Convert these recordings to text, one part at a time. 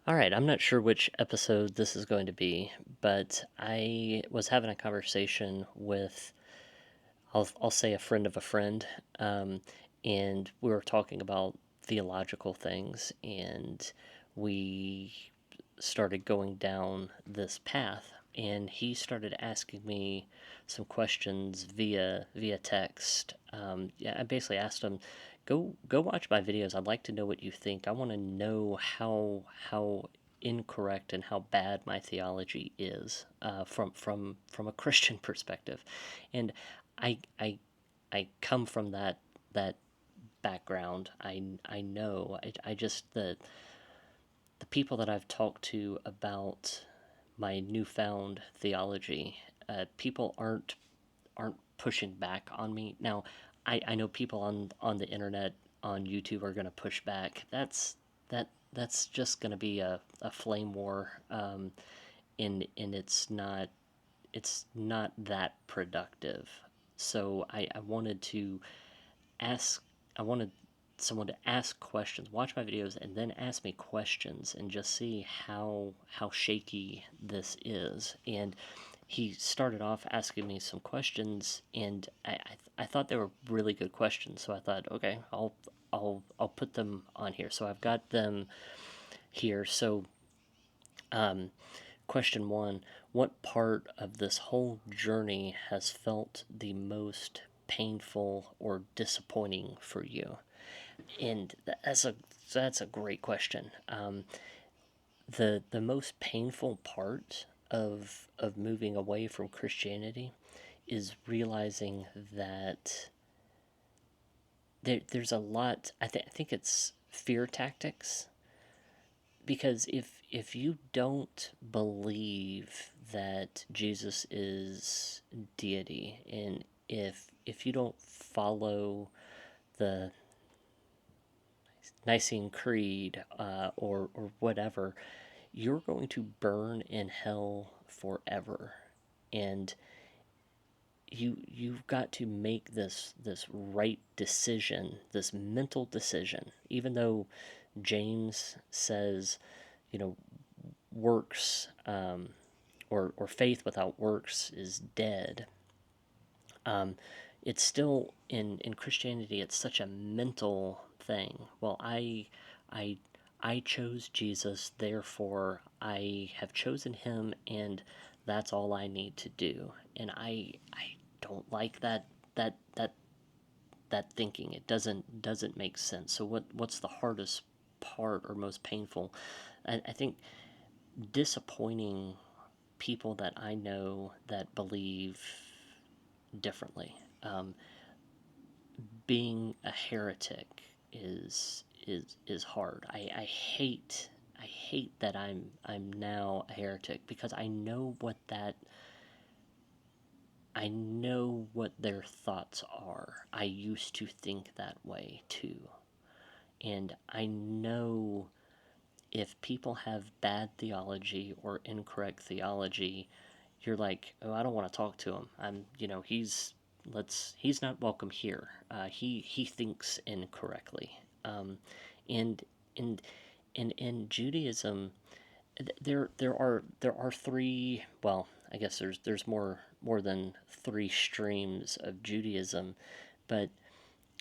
All right, I'm not sure which episode this is going to be, but I was having a conversation with, I'll say, a friend of a friend, um, and we were talking about theological things, and we started going down this path, and he started asking me some questions via text. Yeah, I basically asked him, go watch my videos. I'd like to know what you think. I want to know how incorrect and how bad my theology is from a Christian perspective, and I I I come from that background. I know. I just the people that I've talked to about my newfound theology, people aren't pushing back on me. Now, I know people on the internet on YouTube are going to push back. That's just going to be a flame war, and it's not that productive. So I wanted to ask I wanted someone to ask questions, watch my videos, and then ask me questions, and just see how shaky this is. And he started off asking me some questions, and I thought they were really good questions. So I thought, okay, I'll put them on here. So I've got them here. So um, question one: what part of this whole journey has felt the most painful or disappointing for you? And that's a great question. The most painful part of moving away from Christianity is realizing that there's a lot. I think it's fear tactics, because if you don't believe that Jesus is deity, and if you don't follow the Nicene Creed, or whatever, you're going to burn in hell forever. And you've got to make this right decision, this mental decision. Even though James says, you know, works, or faith without works is dead. Um, it's still in Christianity. It's such a mental thing. Well, I I chose Jesus, therefore I have chosen him, and that's all I need to do. And I don't like that thinking. It doesn't make sense. So what's the hardest part or most painful? I think disappointing people that I know that believe differently. Being a heretic is hard. I hate that I'm now a heretic, because I know what their thoughts are. I used to think that way too. And I know if people have bad theology or incorrect theology, you're like, oh, I don't want to talk to him. He's not welcome here. He thinks incorrectly. And in in Judaism, there are three. Well, I guess there's more than three streams of Judaism, but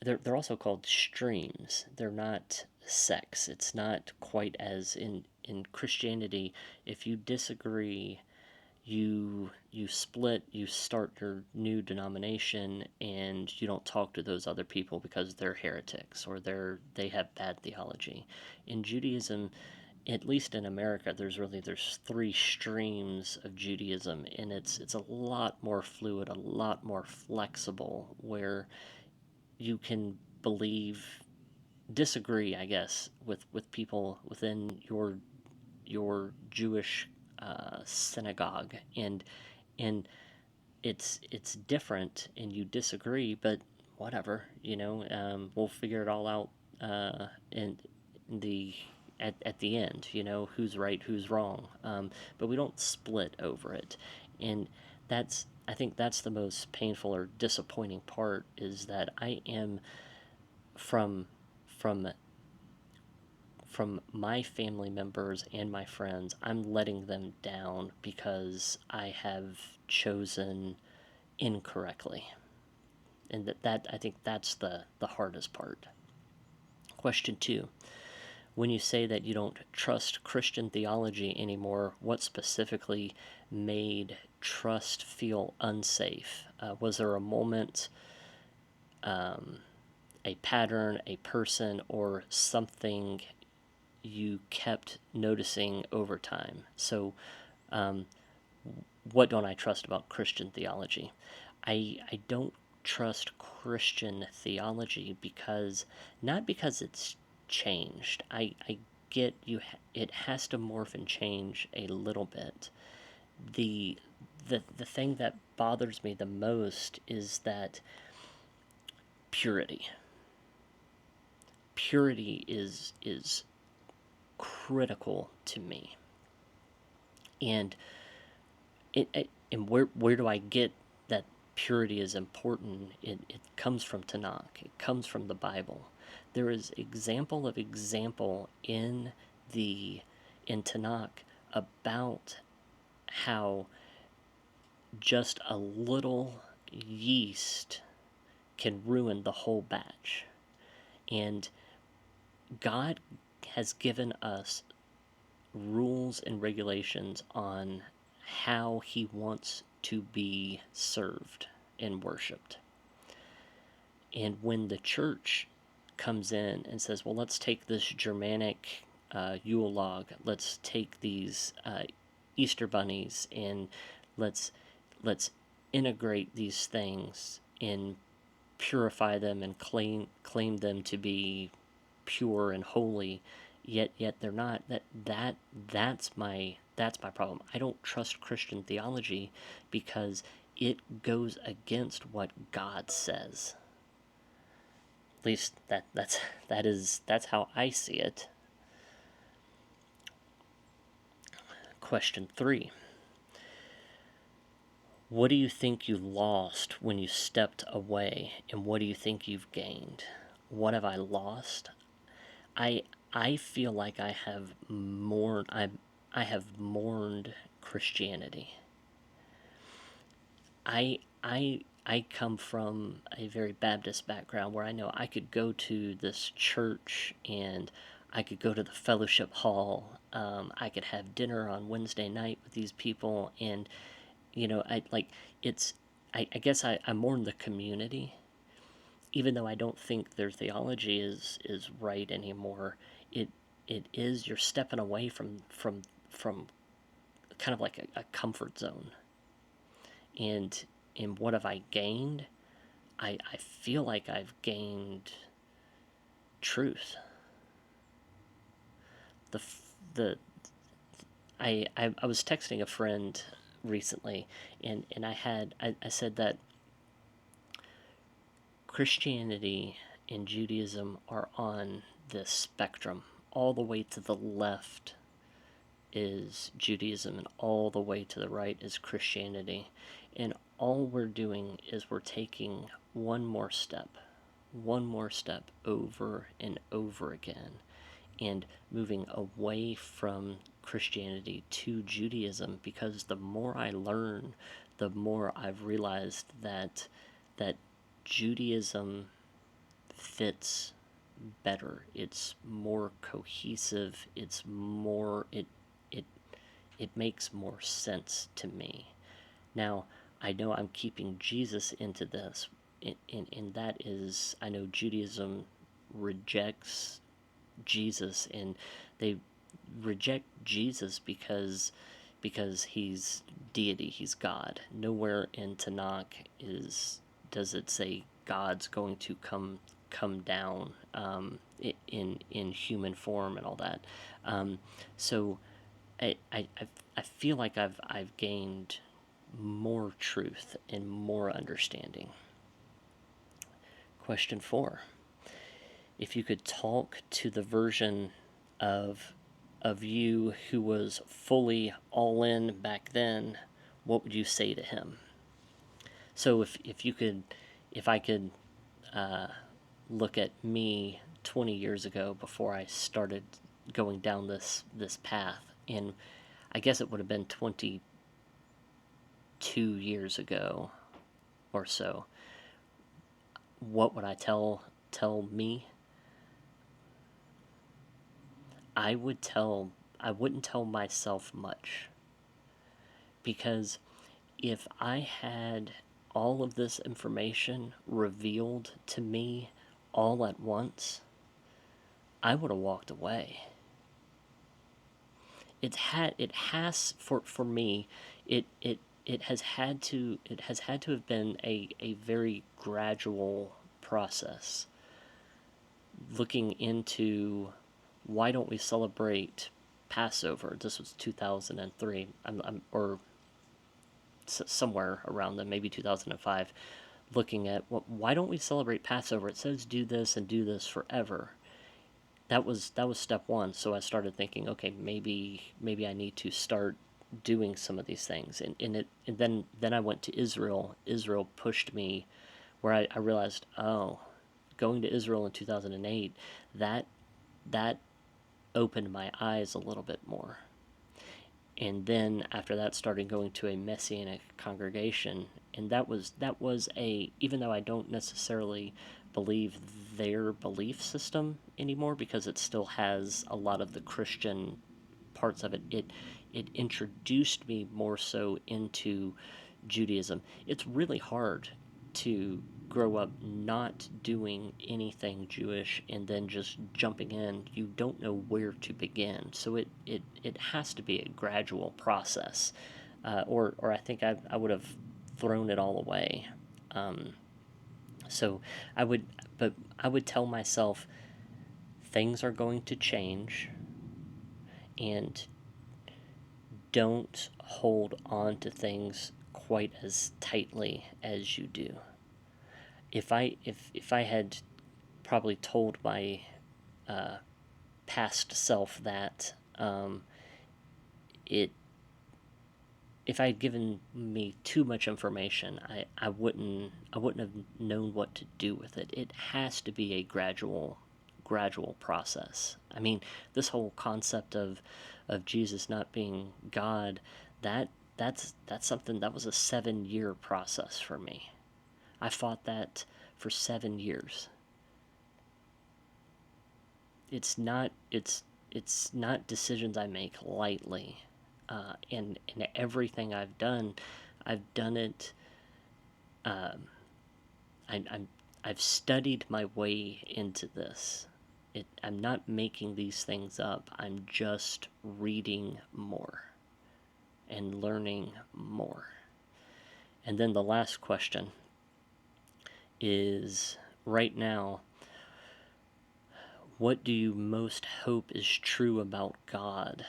they're also called streams. They're not sects. It's not quite as in Christianity. If you disagree, you split, you start your new denomination, and you don't talk to those other people because they're heretics, or they have bad theology. In Judaism, at least in America, there's three streams of Judaism, and it's a lot more fluid, a lot more flexible, where you can believe disagree, I guess, with people within your Jewish synagogue, and it's different, and you disagree, but whatever, we'll figure it all out, in the at the end, who's right, who's wrong, but we don't split over it. And I think that's the most painful or disappointing part, is that I am from from from my family members and my friends, I'm letting them down because I have chosen incorrectly. And that I think that's the hardest part. Question 2. When you say that you don't trust Christian theology anymore, what specifically made trust feel unsafe? Was there a moment, a pattern, a person, or something you kept noticing over time? So, what don't I trust about Christian theology? I don't trust Christian theology because, not because it's changed. I get you. It has to morph and change a little bit. The the thing that bothers me the most is that purity. Purity is critical to me, and and where do I get that purity is important? It comes from Tanakh. It comes from the Bible. There is example of example the in Tanakh about how just a little yeast can ruin the whole batch. And God has given us rules and regulations on how he wants to be served and worshiped. And when the church comes in and says, well, let's take this Germanic Yule log, let's take these Easter bunnies, and let's integrate these things and purify them and claim them to be pure and holy, yet they're not. That's my problem. I don't trust Christian theology because it goes against what God says. At least that's how I see it. Question 3. What do you think you lost when you stepped away, and what do you think you've gained? What have I lost? I feel like I have mourned Christianity. I come from a very Baptist background where I know I could go to this church and I could go to the fellowship hall. I could have dinner on Wednesday night with these people, and I like it's. I guess I mourn the community, even though I don't think their theology is right anymore. It is, you're stepping away from kind of like a comfort zone. And what have I gained? I feel like I've gained truth. The I was texting a friend recently, and I said that Christianity and Judaism are on this spectrum. All the way to the left is Judaism, and all the way to the right is Christianity. And all we're doing is we're taking one more step over and over again, and moving away from Christianity to Judaism, because the more I learn, the more I've realized that Judaism fits better. It's more cohesive. It makes more sense to me. Now, I know I'm keeping Jesus into this, and that is, I know Judaism rejects Jesus, and they reject Jesus because he's deity, he's God. Nowhere in Tanakh does it say God's going to come down in human form and all that. So I feel like I've gained more truth and more understanding. Question 4. If you could talk to the version of you who was fully all in back then, what would you say to him? So if I could look at me 20 years ago before I started, going down this path. And I guess it would have been 22 years ago or so. What would I tell me? I would tell I wouldn't tell myself much, because if I had all of this information revealed to me all at once, I would have walked away. It has, for me, it has had to have been a very gradual process, looking into why don't we celebrate Passover. This was 2003. Or somewhere around then, maybe 2005, looking at, well, why don't we celebrate Passover? It says do this and do this forever. That was step one. So I started thinking, okay, maybe I need to start doing some of these things. And then I went to Israel. Israel pushed me, where I realized, oh, going to Israel in 2008, that that opened my eyes a little bit more. And then after that, started going to a Messianic congregation, and that was a, even though I don't necessarily believe their belief system anymore, because it still has a lot of the Christian parts of it, it introduced me more so into Judaism. It's really hard to grow up not doing anything Jewish and then just jumping in. You don't know where to begin. So it has to be a gradual process. Or I think I would have thrown it all away. Um, so I would, but I would tell myself things are going to change, and don't hold on to things quite as tightly as you do. If I had probably told my uh, past self that, it if I had given me too much information, I wouldn't have known what to do with it. It has to be a gradual process. I mean, this whole concept of Jesus not being God, that's something that was a 7 year process for me. I fought that for 7 years. It's not decisions I make lightly, and everything I've done it. Um, I've studied my way into this. I'm not making these things up. I'm just reading more and learning more. And then the last question is, right now, what do you most hope is true about God?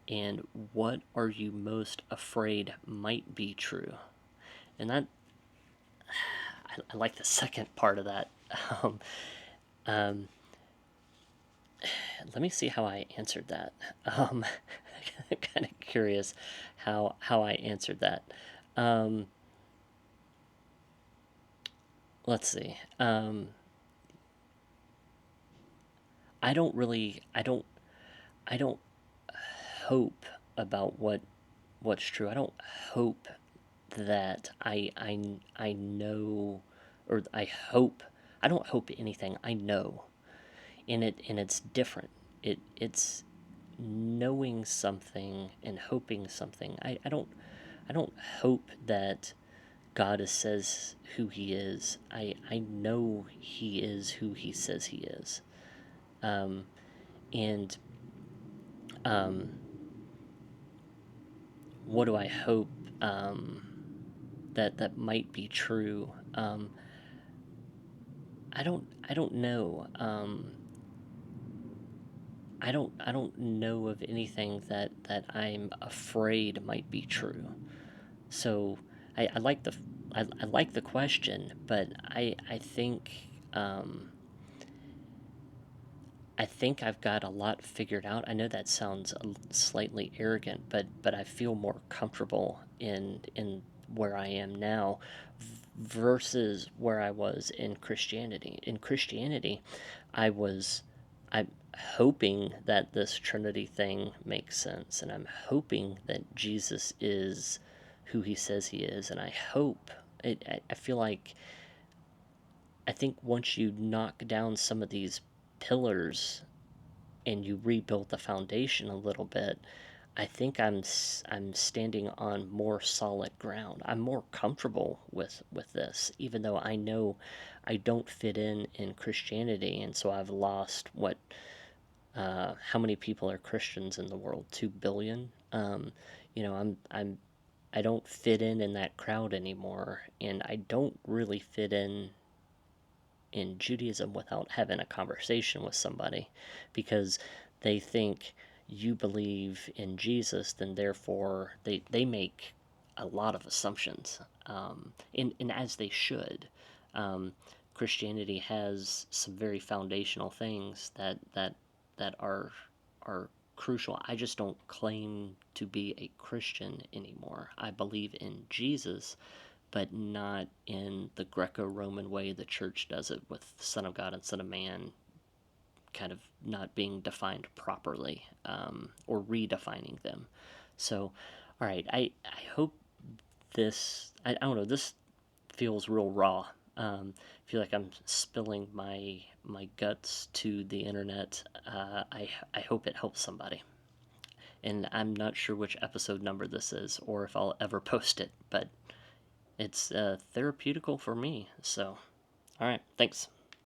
And what are you most afraid might be true? And that, I like the second part of that. Um, um, Let me see how I answered that. I'm kind of curious how I answered that. Um, let's see. I don't hope about what's true. I don't hope that I know, or I hope. I don't hope anything. I know, and it's different. It's knowing something and hoping something. I don't hope that God says who he is. I know he is who he says he is. Um, and um, what do I hope, that might be true? I don't know. I don't know of anything that I'm afraid might be true. So I like I like the question, but um, I think I've got a lot figured out. I know that sounds slightly arrogant, but I feel more comfortable in where I am now versus where I was in Christianity. In Christianity, I was I'm hoping that this Trinity thing makes sense, and I'm hoping that Jesus is who he says he is, and I hope I feel like I think once you knock down some of these pillars and you rebuild the foundation a little bit, I think I'm standing on more solid ground. I'm more comfortable with this, even though I know I don't fit in Christianity, and so I've lost what how many people are Christians in the world? 2 billion. You know, I don't fit in that crowd anymore, and I don't really fit in Judaism without having a conversation with somebody, because they think you believe in Jesus, then therefore they make a lot of assumptions, and as they should. Um, Christianity has some very foundational things that are crucial. I just don't claim to be a Christian anymore. I believe in Jesus, but not in the Greco-Roman way the church does it, with Son of God and Son of Man kind of not being defined properly, or redefining them. So, all right, I hope this. I don't know. This feels real raw. I feel like I'm spilling my guts to the internet. I hope it helps somebody. And I'm not sure which episode number this is, or if I'll ever post it, but it's therapeutical for me. So, all right, thanks.